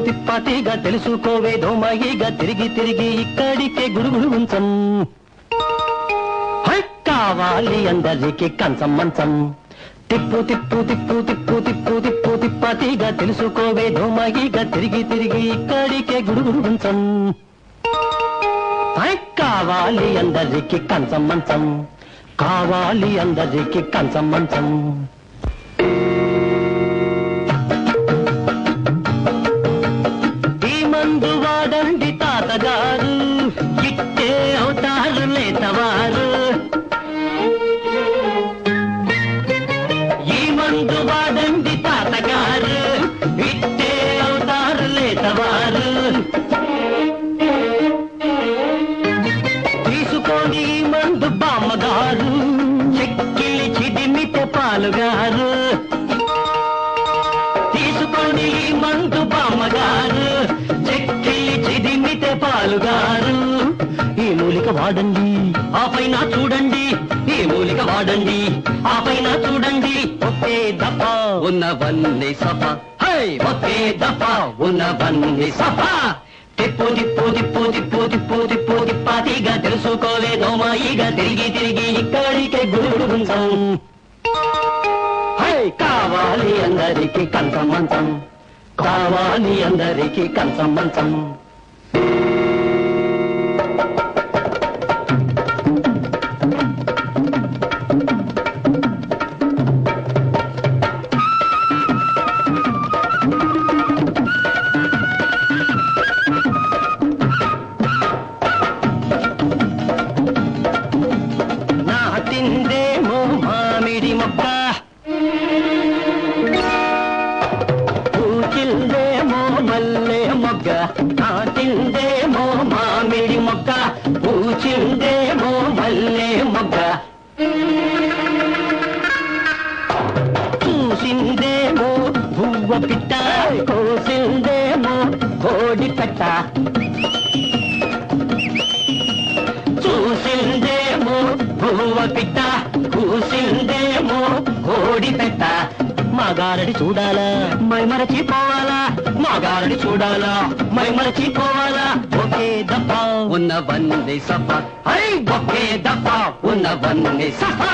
తిప్పాతిగా తెలుసుకోవే దోమాయిగా తిరిగి తిరిగి ఇక్కడికే గురుగుడు ఉంచం కావాలి అందరికి కంచం మంచం తిప్పు తిప్పు తిప్పు తిప్పు తిప్పు తిప్పు తిప్పాతిగా తెలుసుకోవే దోమాయిగా తిరిగి తిరిగి ఇక్కడికే గురుగుడు ఉంచం కావాలి అందరికి కంచం మంచం కావాలి అందరికి కంచం మంచం మందు వాడండి తాతగారు ఇట్టే అవుతారు లేతవారు ఈ మందు వాడండి తాతగారు ఇట్టే అవుతారు లేతవారు తీసుకొని ఈ మందు బామ్మగారు చెక్కిలి చిదిమితే పాలుగారు తీసుకొని ఈ మందు బామ్మగారు చిదిమితే పాలుగారు ఈ మూలిక వాడండి ఆ పైన చూడండి ఈ మూలిక వాడండి ఆ పైన చూడండి ఒకే దఫా ఉన్నవన్నీ సఫా ఒకే దఫా ఉన్నవన్నీ సఫా తిప్పు తిప్పు తిప్పు తిప్పు తిప్పు తిప్పు తిప్పాతిగా తెలుసుకోవే దోమాయిగా తిరిగి తిరిగి ఇక్కడికే గురుగుడు ఉంచం కావాలి అందరికి కంచం మంచం కావాలి అందరికి కంచం మంచం నాటిందేమో మామిడి మొక్క పూచిందేమో మల్లె మొగ్గ నాటిందేమో మామిడి మొక్క పూచిందేమో మల్లె మొగ్గ చూసిందేమో పువ్వ పిట్ట కోసిందేమో కోడి పెట్ట చూసిందేమో పువ్వ పిట్ట కూసిందేమో కోడి పెట్ట మగారడి చూడాలా మై మరచిపోవాలా మగారడి చూడాలా మై మరచిపోవాలా ఒకే దఫా ఉన్నవన్నీ సఫా ఒకే దఫా ఉన్నవన్నీ సఫా